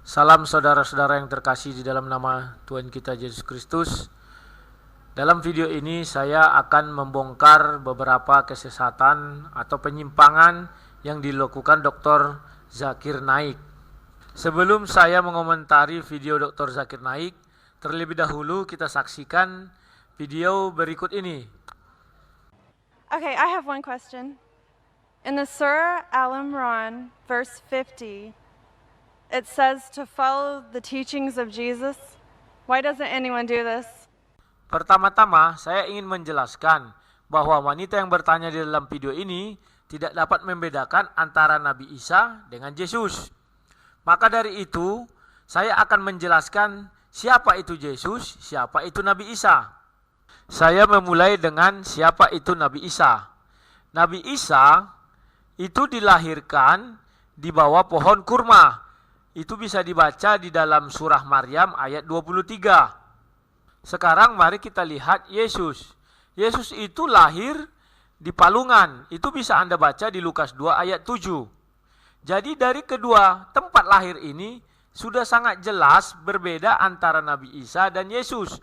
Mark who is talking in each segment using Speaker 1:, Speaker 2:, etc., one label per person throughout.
Speaker 1: Salam saudara-saudara yang terkasih di dalam nama Tuhan kita Yesus Kristus. Dalam video ini saya akan membongkar beberapa kesesatan atau penyimpangan yang dilakukan Dr. Zakir Naik. Sebelum saya mengomentari video Dr. Zakir Naik, terlebih dahulu kita saksikan video berikut ini.
Speaker 2: Okay, I have one question. In the Surah Al-Imran, verse 50, it says to follow the teachings of Jesus. Why doesn't anyone do this?
Speaker 1: Pertama-tama, saya ingin menjelaskan bahwa wanita yang bertanya di dalam video ini tidak dapat membedakan antara Nabi Isa dengan Yesus. Maka dari itu, saya akan menjelaskan siapa itu Yesus, siapa itu Nabi Isa. Saya memulai dengan siapa itu Nabi Isa. Nabi Isa itu dilahirkan di bawah pohon kurma. Itu bisa dibaca di dalam surah Maryam ayat 23. Sekarang mari kita lihat Yesus. Yesus itu lahir di palungan. Itu bisa Anda baca di Lukas 2 ayat 7. Jadi dari kedua tempat lahir ini sudah sangat jelas berbeda antara Nabi Isa dan Yesus.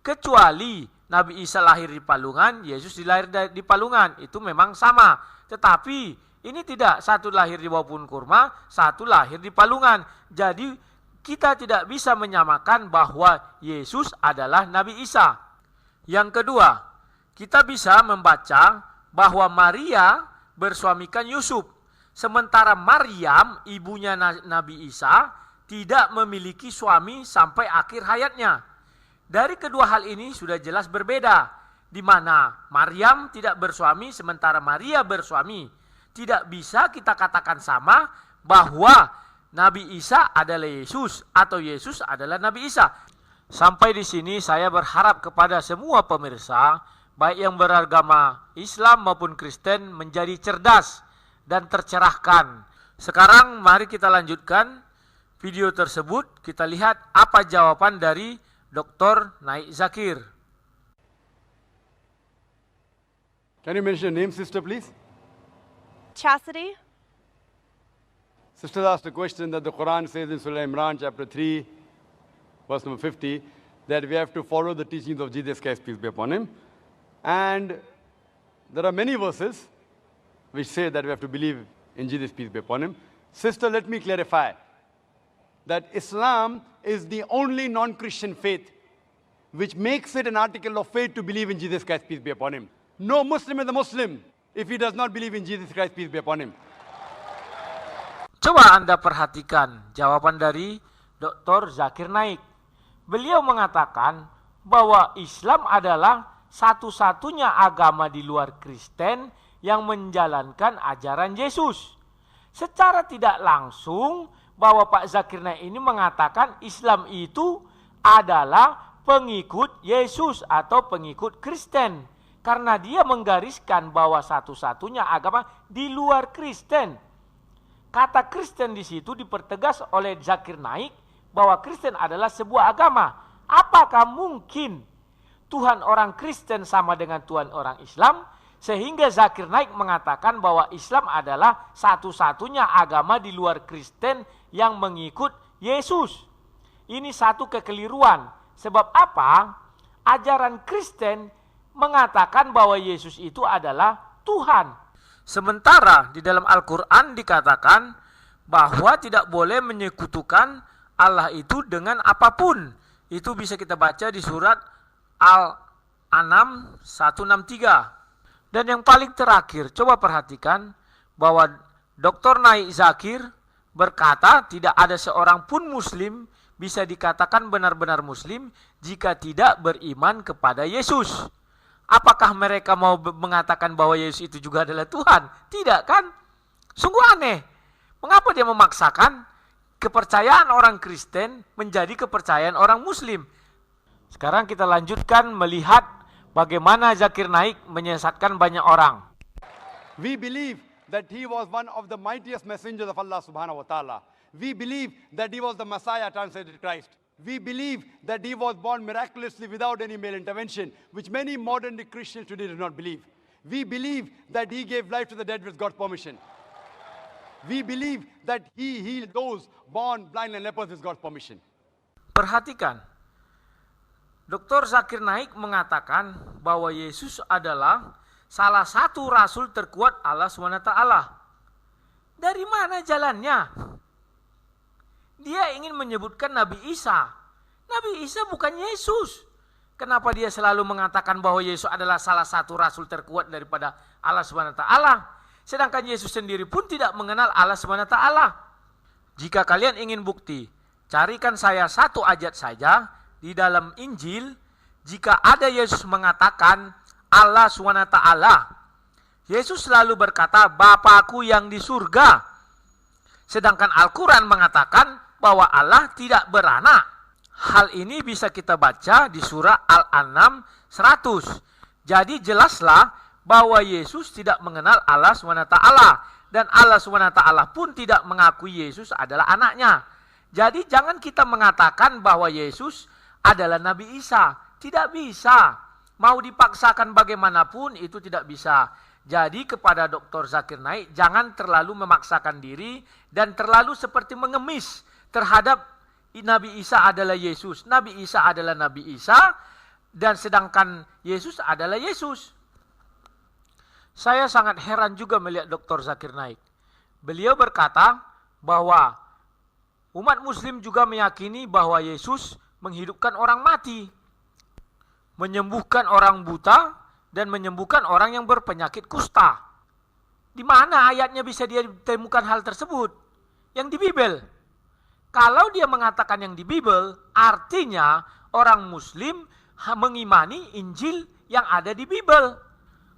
Speaker 1: Kecuali Nabi Isa lahir di palungan, Yesus dilahir di palungan. Itu memang sama. Tetapi ini tidak, satu lahir di bawah pohon kurma, satu lahir di palungan. Jadi kita tidak bisa menyamakan bahwa Yesus adalah Nabi Isa. Yang kedua, kita bisa membaca bahwa Maria bersuamikan Yusuf. Sementara Maryam, ibunya Nabi Isa, tidak memiliki suami sampai akhir hayatnya. Dari kedua hal ini sudah jelas berbeda, di mana Maryam tidak bersuami sementara Maria bersuami. Tidak bisa kita katakan sama bahwa Nabi Isa adalah Yesus atau Yesus adalah Nabi Isa. Sampai di sini saya berharap kepada semua pemirsa, baik yang beragama Islam maupun Kristen, menjadi cerdas dan tercerahkan. Sekarang mari kita lanjutkan video tersebut. Kita lihat apa jawaban dari Dr. Naik Zakir.
Speaker 3: Can you mention your name, sister, please?
Speaker 2: Chastity?
Speaker 3: Sister asked a question that the Quran says in Surah Imran, chapter 3, verse number 50, that we have to follow the teachings of Jesus Christ, peace be upon him. And there are many verses which say that we have to believe in Jesus, peace be upon him. Sister, let me clarify that Islam is the only non-Christian faith which makes it an article of faith to believe in Jesus Christ, peace be upon him. No Muslim is a Muslim if he does not believe in Jesus Christ, peace be upon him.
Speaker 1: Coba Anda perhatikan jawaban dari Dr. Zakir Naik. Beliau mengatakan bahwa Islam adalah satu-satunya agama di luar Kristen yang menjalankan ajaran Yesus. Secara tidak langsung bahwa Pak Zakir Naik ini mengatakan Islam itu adalah pengikut Yesus atau pengikut Kristen. Karena dia menggariskan bahwa satu-satunya agama di luar Kristen. Kata Kristen di situ dipertegas oleh Zakir Naik bahwa Kristen adalah sebuah agama. Apakah mungkin Tuhan orang Kristen sama dengan Tuhan orang Islam? Sehingga Zakir Naik mengatakan bahwa Islam adalah satu-satunya agama di luar Kristen yang mengikut Yesus. Ini satu kekeliruan. Sebab apa? Ajaran Kristen mengatakan bahwa Yesus itu adalah Tuhan. Sementara di dalam Al-Quran dikatakan bahwa tidak boleh menyekutukan Allah itu dengan apapun. Itu bisa kita baca di surat Al-An'am 163. Dan yang paling terakhir, coba perhatikan bahwa Dr. Naik Zakir berkata tidak ada seorang pun Muslim bisa dikatakan benar-benar Muslim jika tidak beriman kepada Yesus. Apakah mereka mau mengatakan bahwa Yesus itu juga adalah Tuhan? Tidak kan? Sungguh aneh. Mengapa dia memaksakan kepercayaan orang Kristen menjadi kepercayaan orang Muslim? Sekarang kita lanjutkan melihat bagaimana Zakir Naik menyesatkan banyak orang.
Speaker 3: We believe that he was one of the mightiest messengers of Allah subhanahu wa ta'ala. We believe that he was the Messiah, translated Christ. We believe that he was born miraculously without any male intervention, which many modern day Christians today do not believe. We believe that he gave life to the dead with God's permission. We believe that he healed those born blind and lepers with God's permission.
Speaker 1: Perhatikan, Dr. Zakir Naik mengatakan bahwa Yesus adalah salah satu rasul terkuat Allah SWT. Dari mana jalannya? Dia ingin menyebutkan Nabi Isa. Nabi Isa bukan Yesus. Kenapa dia selalu mengatakan bahwa Yesus adalah salah satu rasul terkuat daripada Allah SWT? Sedangkan Yesus sendiri pun tidak mengenal Allah SWT. Jika kalian ingin bukti, carikan saya satu ayat saja di dalam Injil. Jika ada Yesus mengatakan Allah SWT, Yesus selalu berkata Bapakku yang di surga. Sedangkan Al-Quran mengatakan bahwa Allah tidak beranak. Hal ini bisa kita baca di surah Al-An'am 100. Jadi jelaslah bahwa Yesus tidak mengenal Allah SWT. Dan Allah SWT pun tidak mengakui Yesus adalah anaknya. Jadi jangan kita mengatakan bahwa Yesus adalah Nabi Isa. Tidak bisa. Mau dipaksakan bagaimanapun itu tidak bisa. Jadi kepada Dr. Zakir Naik, jangan terlalu memaksakan diri dan terlalu seperti mengemis terhadap Nabi Isa adalah Yesus. Nabi Isa adalah Nabi Isa dan sedangkan Yesus adalah Yesus. Saya sangat heran juga melihat Dr. Zakir Naik. Beliau berkata bahwa umat muslim juga meyakini bahwa Yesus menghidupkan orang mati, menyembuhkan orang buta, dan menyembuhkan orang yang berpenyakit kusta. Di mana ayatnya bisa dia ditemukan hal tersebut? Yang di Bible. Kalau dia mengatakan yang di Bible, artinya orang muslim mengimani Injil yang ada di Bible.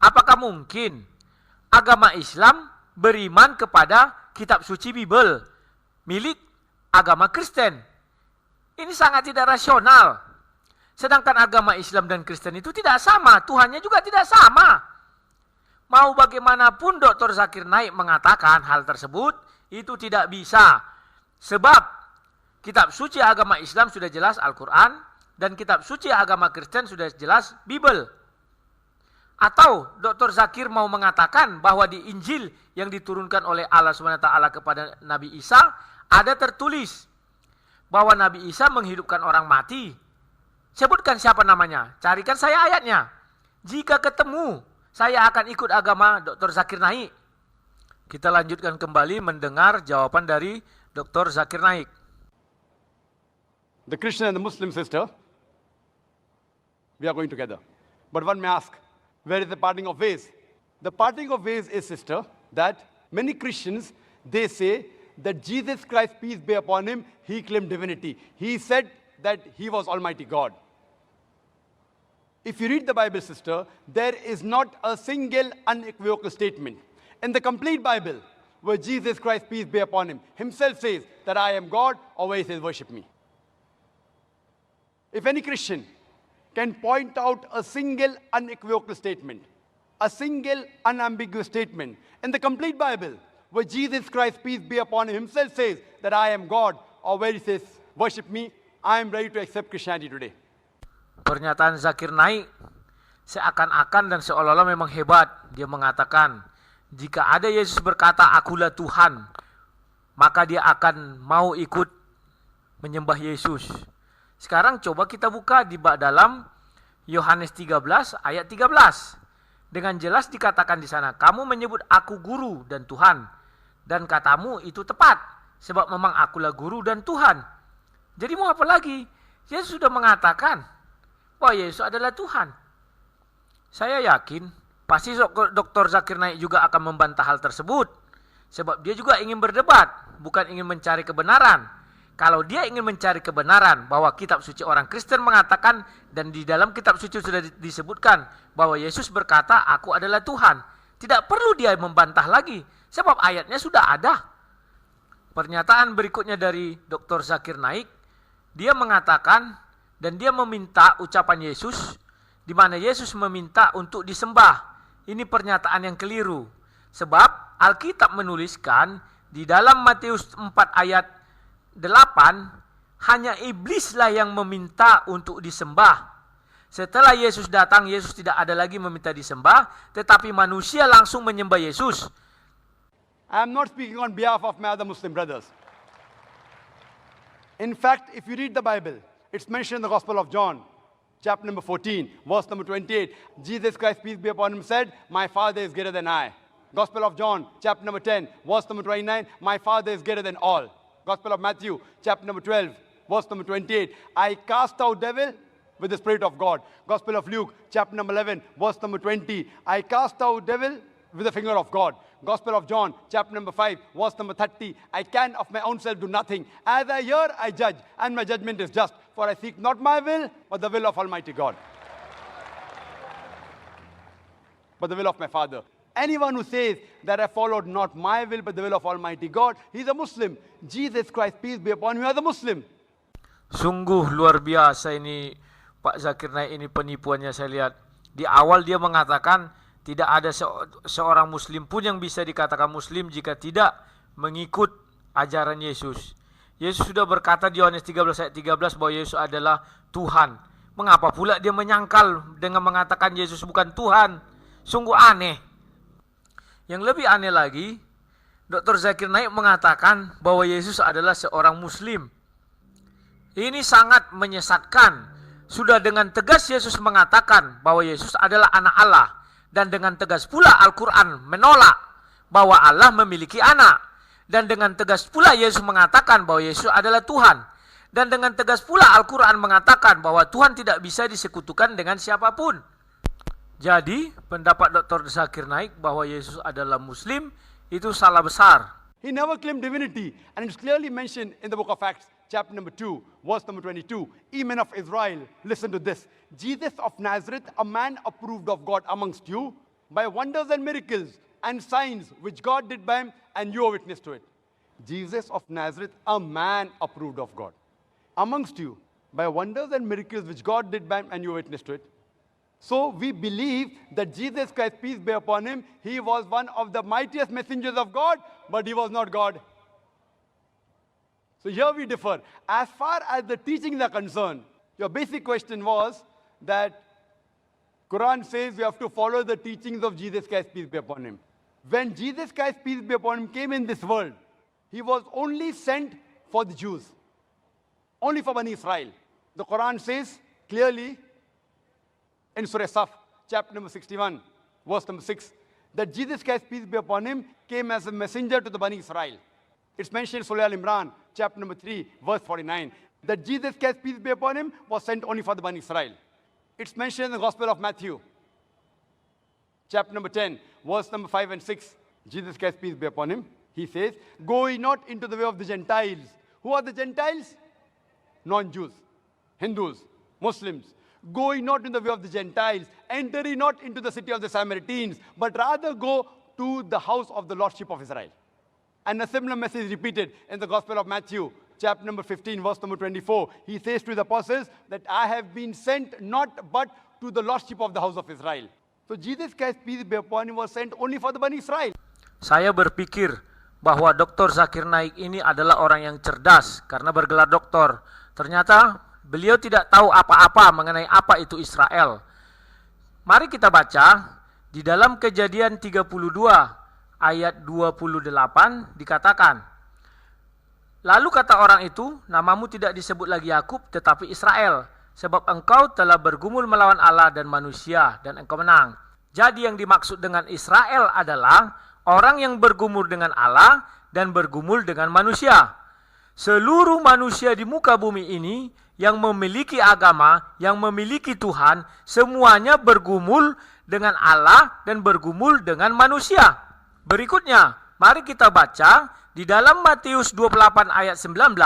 Speaker 1: Apakah mungkin agama Islam beriman kepada kitab suci Bible milik agama Kristen? Ini sangat tidak rasional. Sedangkan agama Islam dan Kristen itu tidak sama, Tuhannya juga tidak sama. Mau bagaimanapun Dr. Zakir Naik mengatakan hal tersebut, itu tidak bisa. Sebab kitab suci agama Islam sudah jelas Al-Quran, dan kitab suci agama Kristen sudah jelas Bible. Atau Dr. Zakir mau mengatakan bahwa di Injil yang diturunkan oleh Allah SWT kepada Nabi Isa, ada tertulis bahwa Nabi Isa menghidupkan orang mati. Sebutkan siapa namanya, carikan saya ayatnya. Jika ketemu, saya akan ikut agama Dr. Zakir Naik. Kita lanjutkan kembali mendengar jawaban dari Dr. Zakir Naik.
Speaker 3: The Christian and the Muslim sister, we are going together. But one may ask, where is the parting of ways? The parting of ways is, sister, that many Christians, they say that Jesus Christ, peace be upon him, he claimed divinity. He said that he was Almighty God. If you read the Bible, sister, there is not a single unequivocal statement in the complete Bible where Jesus Christ, peace be upon him, himself says that I am God, or where he says worship me. If any Christian can point out a single unequivocal statement, a single unambiguous statement in the complete Bible where Jesus Christ, peace be upon him, himself says that I am God, or where he says worship me, I am ready to accept Christianity today.
Speaker 1: Pernyataan Zakir Naik seakan-akan dan seolah-olah memang hebat. Dia mengatakan, jika ada Yesus berkata, akulah Tuhan, maka dia akan mau ikut menyembah Yesus. Sekarang coba kita buka di dalam Yohanes 13 ayat 13. Dengan jelas dikatakan di sana, kamu menyebut aku guru dan Tuhan, dan katamu itu tepat, sebab memang akulah guru dan Tuhan. Jadi mau apa lagi? Yesus sudah mengatakan bahwa Yesus adalah Tuhan. Saya yakin pasti Dr. Zakir Naik juga akan membantah hal tersebut. Sebab dia juga ingin berdebat, bukan ingin mencari kebenaran. Kalau dia ingin mencari kebenaran bahwa kitab suci orang Kristen mengatakan, dan di dalam kitab suci sudah disebutkan bahwa Yesus berkata, aku adalah Tuhan. Tidak perlu dia membantah lagi, sebab ayatnya sudah ada. Pernyataan berikutnya dari Dr. Zakir Naik, dia mengatakan dan dia meminta ucapan Yesus, di mana Yesus meminta untuk disembah. Ini pernyataan yang keliru. Sebab Alkitab menuliskan di dalam Matius 4 ayat 8, hanya iblislah yang meminta untuk disembah. Setelah Yesus datang, Yesus tidak ada lagi meminta disembah, tetapi manusia langsung menyembah Yesus.
Speaker 3: I am not speaking on behalf of my other Muslim brothers. In fact, if you read the Bible, it's mentioned in the Gospel of John, chapter number 14, verse number 28. Jesus Christ, peace be upon him, said, my Father is greater than I. Gospel of John, chapter number 10, verse number 29, my Father is greater than all. Gospel of Matthew, chapter number 12, verse number 28, I cast out devil with the Spirit of God. Gospel of Luke, chapter number 11, verse number 20, I cast out devil with the finger of God. Gospel of John, chapter number 5, verse number 30, I can of my own self do nothing. As I hear, I judge, and my judgment is just. For I seek not my will, but the will of Almighty God. But the will of my Father. Anyone who says that I followed not my will, but the will of Almighty God, he is a Muslim. Jesus Christ, peace be upon him, is a Muslim.
Speaker 1: Sungguh luar biasa ini Pak Zakir Naik ini penipuannya saya lihat. Di awal dia mengatakan tidak ada seorang muslim pun yang bisa dikatakan muslim jika tidak mengikut ajaran Yesus. Yesus sudah berkata di Yohanes 13 ayat 13 bahwa Yesus adalah Tuhan. Mengapa pula dia menyangkal dengan mengatakan Yesus bukan Tuhan? Sungguh aneh. Yang lebih aneh lagi, Dr. Zakir Naik mengatakan bahwa Yesus adalah seorang muslim. Ini sangat menyesatkan. Sudah dengan tegas Yesus mengatakan bahwa Yesus adalah anak Allah. Dan dengan tegas pula Al-Quran menolak bahwa Allah memiliki anak. Dan dengan tegas pula Yesus mengatakan bahwa Yesus adalah Tuhan. Dan dengan tegas pula Al-Quran mengatakan bahwa Tuhan tidak bisa disekutukan dengan siapapun. Jadi pendapat Dr. Zakir Naik bahwa Yesus adalah Muslim itu salah besar.
Speaker 3: He never claimed divinity, and it's clearly mentioned in the book of Acts, chapter number 2, verse number 22. Ye men of Israel, listen to this. Jesus of Nazareth, a man approved of God amongst you, by wonders and miracles and signs which God did by him, and you are witness to it. Jesus of Nazareth, a man approved of God amongst you, by wonders and miracles which God did by him, and you are witness to it. So we believe that Jesus Christ, peace be upon him, he was one of the mightiest messengers of God, but he was not God. So here we differ. As far as the teachings are concerned, your basic question was that Quran says we have to follow the teachings of Jesus Christ, peace be upon him. When Jesus Christ, peace be upon him, came in this world, he was only sent for the Jews, only for Bani Israel. The Quran says clearly in Surah Saf, chapter number 61, verse number 6, that Jesus Christ, peace be upon him, came as a messenger to the Bani Israel. It's mentioned in Surah Al-Imran, chapter number 3, verse 49, that Jesus Christ, peace be upon him, was sent only for the Bani Israel. It's mentioned in the Gospel of Matthew, chapter number 10, verse number 5 and 6. Jesus Christ, peace be upon him, he says, go ye not into the way of the Gentiles. Who are the Gentiles? Non-Jews, Hindus, Muslims. Go ye not in the way of the Gentiles, enter ye not into the city of the Samaritans, but rather go to the house of the Lordship of Israel. And a similar message repeated in the Gospel of Matthew, chapter number 15, verse number 24. He says to the apostles that I have been sent not but to the Lordship of the house of Israel. So Jesus Christ, peace be upon him, was sent only for the Bani Israel.
Speaker 1: Saya berpikir bahwa Dr. Zakir Naik ini adalah orang yang cerdas karena bergelar doktor. Ternyata beliau tidak tahu apa-apa mengenai apa itu Israel. Mari kita baca di dalam Kejadian 32 ayat 28 dikatakan, lalu kata orang itu, namamu tidak disebut lagi Yakub tetapi Israel, sebab engkau telah bergumul melawan Allah dan manusia dan engkau menang. Jadi yang dimaksud dengan Israel adalah orang yang bergumul dengan Allah dan bergumul dengan manusia. Seluruh manusia di muka bumi ini yang memiliki agama, yang memiliki Tuhan, semuanya bergumul dengan Allah dan bergumul dengan manusia. Berikutnya, mari kita baca di dalam Matius 28 ayat 19,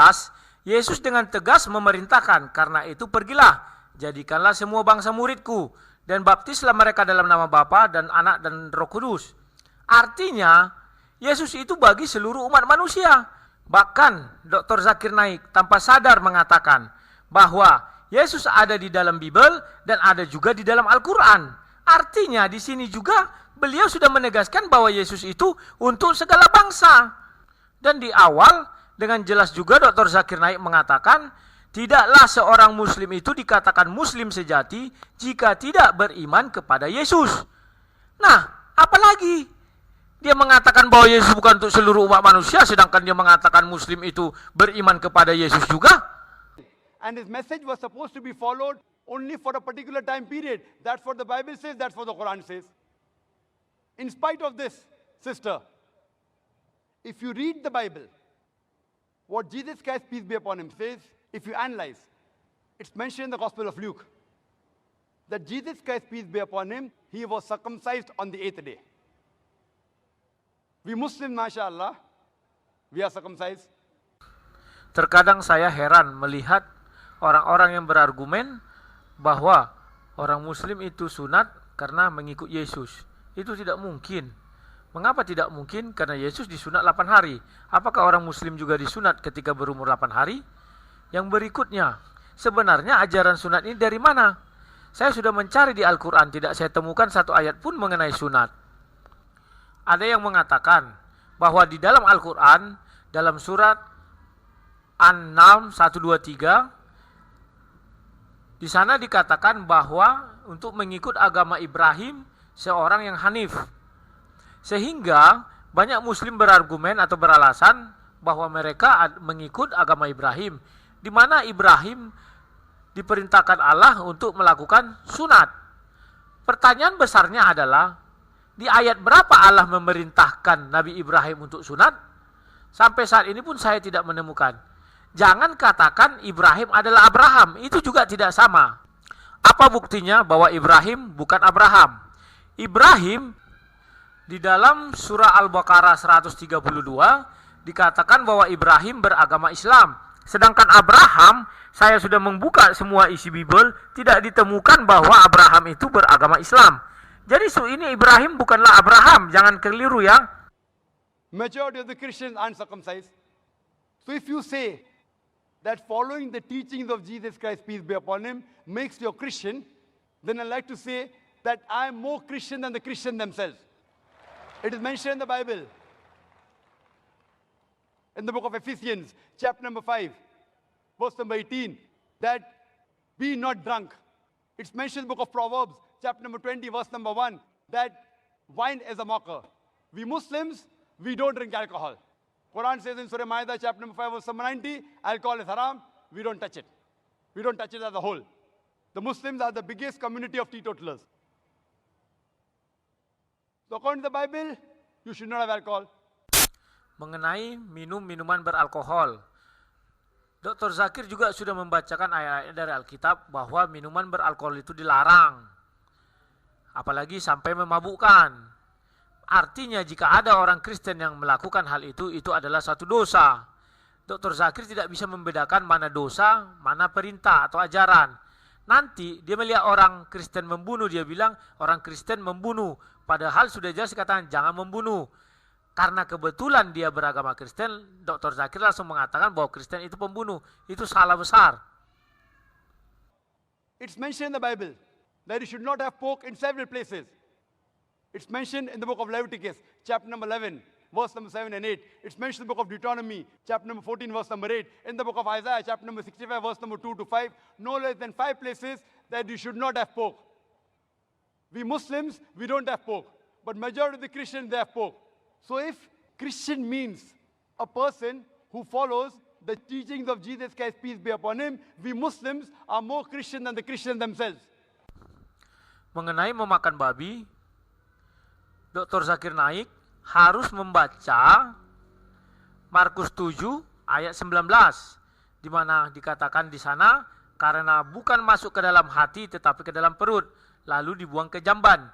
Speaker 1: Yesus dengan tegas memerintahkan, karena itu pergilah, jadikanlah semua bangsa muridku, dan baptislah mereka dalam nama Bapa dan Anak dan Roh Kudus. Artinya, Yesus itu bagi seluruh umat manusia. Bahkan Dr. Zakir Naik tanpa sadar mengatakan bahwa Yesus ada di dalam Bible dan ada juga di dalam Al-Quran. Artinya di sini juga beliau sudah menegaskan bahwa Yesus itu untuk segala bangsa. Dan di awal dengan jelas juga Dr. Zakir Naik mengatakan tidaklah seorang muslim itu dikatakan muslim sejati jika tidak beriman kepada Yesus. Nah, apalagi Dia mengatakan bahwa Yesus bukan untuk seluruh umat manusia, sedangkan dia mengatakan Muslim itu beriman kepada Yesus juga.
Speaker 3: And his message was supposed to be followed only for a particular time period. That's what the Bible says, that's what the Quran says. In spite of this, sister, if you read the Bible, what Jesus Christ, peace be upon him, says, if you analyze, it's mentioned in the Gospel of Luke, that Jesus Christ, peace be upon him, he was circumcised on the 8th day. We Muslims, mashallah, we are circumcised.
Speaker 1: Terkadang saya heran melihat orang-orang yang berargumen bahwa orang Muslim itu sunat karena mengikut Yesus. Itu tidak mungkin. Mengapa tidak mungkin? Karena Yesus disunat 8 hari. Apakah orang Muslim juga disunat ketika berumur 8 hari? Yang berikutnya, sebenarnya ajaran sunat ini dari mana? Saya sudah mencari di Al-Quran, tidak saya temukan satu ayat pun mengenai sunat. Ada yang mengatakan bahwa di dalam Al-Quran, dalam surat An-Naml 123, di sana dikatakan bahwa untuk mengikut agama Ibrahim, seorang yang hanif. Sehingga banyak Muslim berargumen atau beralasan bahwa mereka mengikut agama Ibrahim, di mana Ibrahim diperintahkan Allah untuk melakukan sunat. Pertanyaan besarnya adalah, di ayat berapa Allah memerintahkan Nabi Ibrahim untuk sunat? Sampai saat ini pun saya tidak menemukan. Jangan katakan Ibrahim adalah Abraham, itu juga tidak sama. Apa buktinya bahwa Ibrahim bukan Abraham? Ibrahim di dalam surah Al-Baqarah 132 dikatakan bahwa Ibrahim beragama Islam. Sedangkan Abraham, saya sudah membuka semua isi Bible, tidak ditemukan bahwa Abraham itu beragama Islam. Jadi ini Ibrahim bukanlah Abraham, jangan keliru ya.
Speaker 3: Majority of the Christians aren't circumcised. So if you say that following the teachings of Jesus Christ, peace be upon him, makes you a Christian, then I'd like to say that I'm more Christian than the Christians themselves. It is mentioned in the Bible. In the book of Ephesians, chapter number 5, verse number 18, that be not drunk. It's mentioned in the book of Proverbs, chapter number 20, verse number 1, that wine is a mocker. We Muslims, we don't drink alcohol. Quran says in Surah Ma'idah, chapter number 5, verse number 90, alcohol is haram, we don't touch it. We don't touch it as a whole. The Muslims are the biggest community of teetotalers. So according to the Bible, you should not have alcohol.
Speaker 1: Mengenai minuman beralkohol, Dr. Zakir juga sudah membacakan ayat-ayat dari Alkitab bahwa minuman beralkohol itu dilarang, apalagi sampai memabukkan. Artinya jika ada orang Kristen yang melakukan hal itu adalah satu dosa. Dr. Zakir tidak bisa membedakan mana dosa, mana perintah atau ajaran. Nanti dia melihat orang Kristen membunuh, dia bilang orang Kristen membunuh. Padahal sudah jelas dikatakan jangan membunuh. Karena kebetulan dia beragama Kristen, Dr. Zakir langsung mengatakan bahwa Kristen itu pembunuh. Itu salah besar.
Speaker 3: It's mentioned in the Bible that you should not have pork in several places. It's mentioned in the book of Leviticus, chapter number 11, verse number 7 and 8. It's mentioned in the book of Deuteronomy, chapter number 14, verse number 8. In the book of Isaiah, chapter number 65, verse number 2 to 5. No less than 5 places that you should not have pork. We Muslims, we don't have pork. But majority of the Christians, they have pork. So if Christian means a person who follows the teachings of Jesus Christ, peace be upon him, we Muslims are more Christian than the Christians themselves.
Speaker 1: Mengenai memakan babi, Dr. Zakir Naik harus membaca Markus 7 ayat 19, di mana dikatakan di sana, karena bukan masuk ke dalam hati tetapi ke dalam perut, lalu dibuang ke jamban.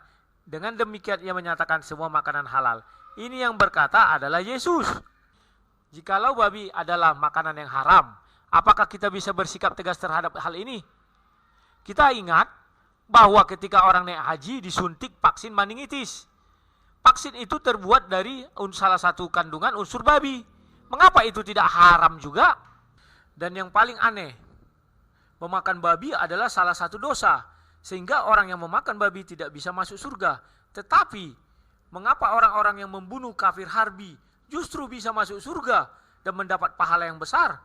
Speaker 1: Dengan demikian ia menyatakan semua makanan halal. Ini yang berkata adalah Yesus. Jikalau babi adalah makanan yang haram, apakah kita bisa bersikap tegas terhadap hal ini? Kita ingat bahwa ketika orang naik haji disuntik vaksin meningitis. Vaksin itu terbuat dari salah satu kandungan unsur babi. Mengapa itu tidak haram juga? Dan yang paling aneh, memakan babi adalah salah satu dosa, sehingga orang yang memakan babi tidak bisa masuk surga. Tetapi mengapa orang-orang yang membunuh kafir harbi justru bisa masuk surga dan mendapat pahala yang besar?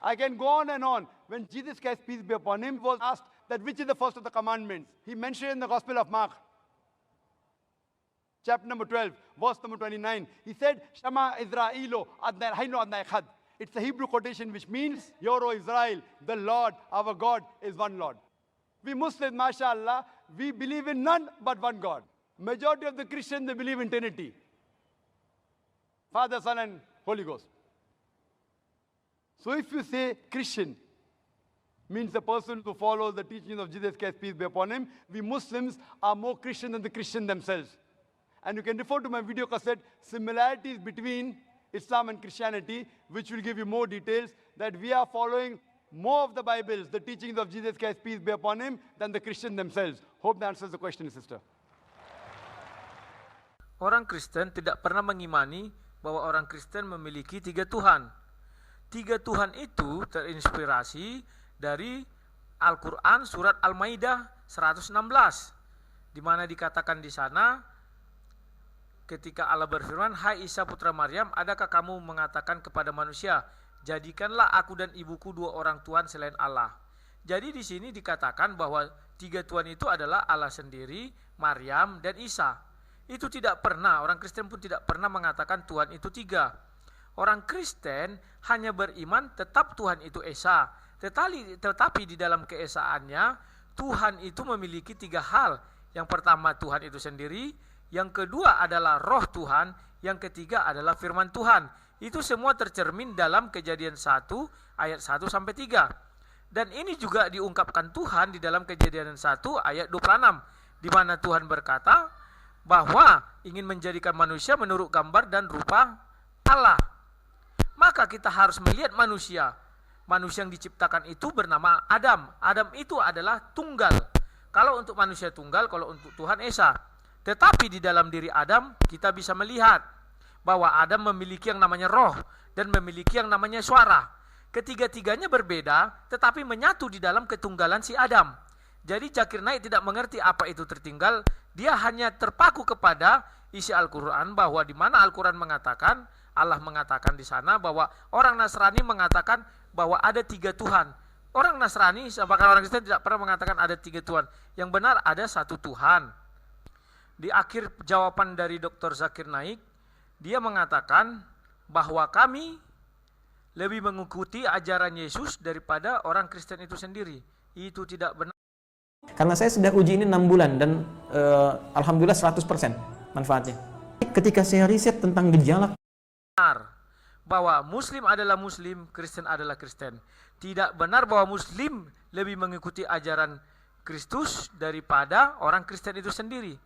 Speaker 3: I can go on and on. When Jesus Christ, peace be upon him, was asked that which is the first of the commandments. He mentioned in the Gospel of Mark, chapter number 12, verse number 29. He said, Shama Israelo Adnai Haino Adnai Echad. It's a Hebrew quotation which means, Hear, O Israel, the Lord, our God, is one Lord. We Muslims, mashallah, we believe in none but one God. Majority of the Christians, they believe in Trinity. Father, Son, and Holy Ghost. So if you say Christian, means the person who follows the teachings of Jesus Christ, peace be upon him, we Muslims are more Christian than the Christians themselves. And you can refer to my video cassette, similarities between Islam and Christianity, which will give you more details, that we are following more of the Bibles, the teachings of Jesus Christ, peace be upon him, than the Christians themselves. Hope that answers the question, sister.
Speaker 1: Orang Kristen tidak pernah mengimani bahwa orang Kristen memiliki 3 Tuhan. 3 Tuhan itu terinspirasi dari Al-Quran surat Al-Maidah 116, di mana dikatakan di sana ketika Allah berfirman, Hai Isa putra Maryam, adakah kamu mengatakan kepada manusia, jadikanlah aku dan ibuku 2 orang Tuhan selain Allah. Jadi di sini dikatakan bahwa 3 Tuhan itu adalah Allah sendiri, Maryam, dan Isa. Itu tidak pernah, orang Kristen pun tidak pernah mengatakan Tuhan itu 3. Orang Kristen hanya beriman tetap Tuhan itu Esa. Tetapi di dalam keesaannya, Tuhan itu memiliki 3 hal. Yang pertama Tuhan itu sendiri, yang kedua adalah roh Tuhan, yang ketiga adalah firman Tuhan. Itu semua tercermin dalam Kejadian 1 ayat 1 sampai 3. Dan ini juga diungkapkan Tuhan di dalam Kejadian 1 ayat 26, di mana Tuhan berkata bahwa ingin menjadikan manusia menurut gambar dan rupa Allah. Maka kita harus melihat manusia. Manusia yang diciptakan itu bernama Adam. Adam itu adalah tunggal. Kalau untuk manusia tunggal, kalau untuk Tuhan Esa. Tetapi di dalam diri Adam kita bisa melihat bahwa Adam memiliki yang namanya roh dan memiliki yang namanya suara. Ketiga-tiganya berbeda tetapi menyatu di dalam ketunggalan si Adam. Jadi Zakir Naik tidak mengerti apa itu tertinggal, dia hanya terpaku kepada isi Al-Quran, bahwa di mana Al-Quran mengatakan, Allah mengatakan di sana bahwa orang Nasrani mengatakan bahwa ada 3 Tuhan. Orang Nasrani, bahkan orang Kristen tidak pernah mengatakan ada 3 Tuhan. Yang benar ada 1 Tuhan. Di akhir jawaban dari Dr. Zakir Naik, dia mengatakan bahwa kami lebih mengikuti ajaran Yesus daripada orang Kristen itu sendiri. Itu tidak benar.
Speaker 4: Karena saya sudah uji ini 6 bulan dan alhamdulillah 100% manfaatnya. Ketika saya riset tentang gejala
Speaker 1: bahwa Muslim adalah Muslim, Kristen adalah Kristen. Tidak benar bahwa Muslim lebih mengikuti ajaran Kristus daripada orang Kristen itu sendiri.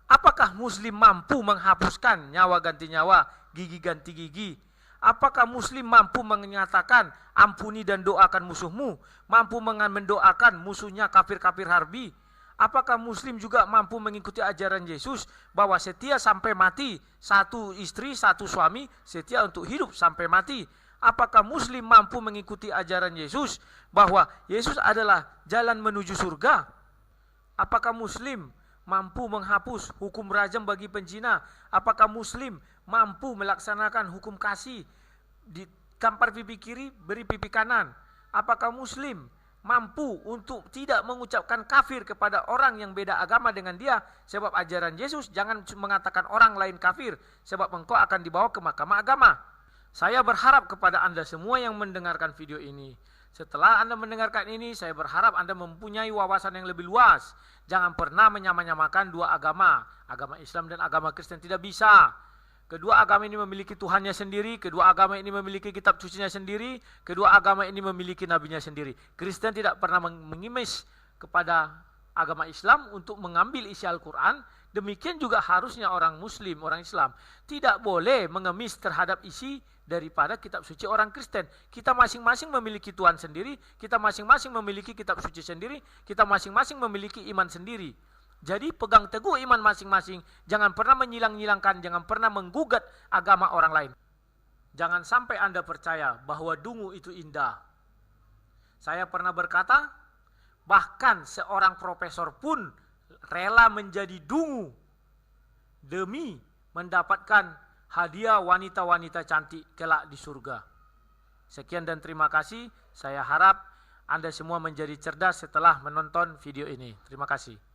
Speaker 1: Apakah Muslim mampu menghapuskan nyawa ganti nyawa, gigi ganti gigi? Apakah Muslim mampu menyatakan ampuni dan doakan musuhmu? Mampu mendoakan musuhnya kafir-kafir harbi? Apakah Muslim juga mampu mengikuti ajaran Yesus bahwa setia sampai mati, 1 istri, 1 suami, setia untuk hidup sampai mati? Apakah Muslim mampu mengikuti ajaran Yesus bahwa Yesus adalah jalan menuju surga? Apakah Muslim mampu menghapus hukum rajam bagi penzina? Apakah Muslim mampu melaksanakan hukum kasih, ditampar pipi kiri, beri pipi kanan? Apakah Muslim mampu untuk tidak mengucapkan kafir kepada orang yang beda agama dengan dia? Sebab ajaran Yesus, jangan mengatakan orang lain kafir, sebab engkau akan dibawa ke mahkamah agama. Saya berharap kepada Anda semua yang mendengarkan video ini, setelah Anda mendengarkan ini, saya berharap Anda mempunyai wawasan yang lebih luas. Jangan pernah menyamakan 2 agama, agama Islam dan agama Kristen, tidak bisa. Kedua agama ini memiliki Tuhannya sendiri, kedua agama ini memiliki kitab sucinya sendiri, kedua agama ini memiliki nabinya sendiri. Kristen tidak pernah mengimis kepada agama Islam untuk mengambil isi Al-Quran, demikian juga harusnya orang Muslim, orang Islam tidak boleh mengemis terhadap isi daripada kitab suci orang Kristen. Kita masing-masing memiliki Tuhan sendiri, kita masing-masing memiliki kitab suci sendiri, kita masing-masing memiliki iman sendiri. Jadi pegang teguh iman masing-masing, jangan pernah menyilang-nyilangkan, jangan pernah menggugat agama orang lain. Jangan sampai Anda percaya bahwa dungu itu indah. Saya pernah berkata, bahkan seorang profesor pun rela menjadi dungu demi mendapatkan hadiah wanita-wanita cantik kelak di surga. Sekian dan terima kasih. Saya harap Anda semua menjadi cerdas setelah menonton video ini. Terima kasih.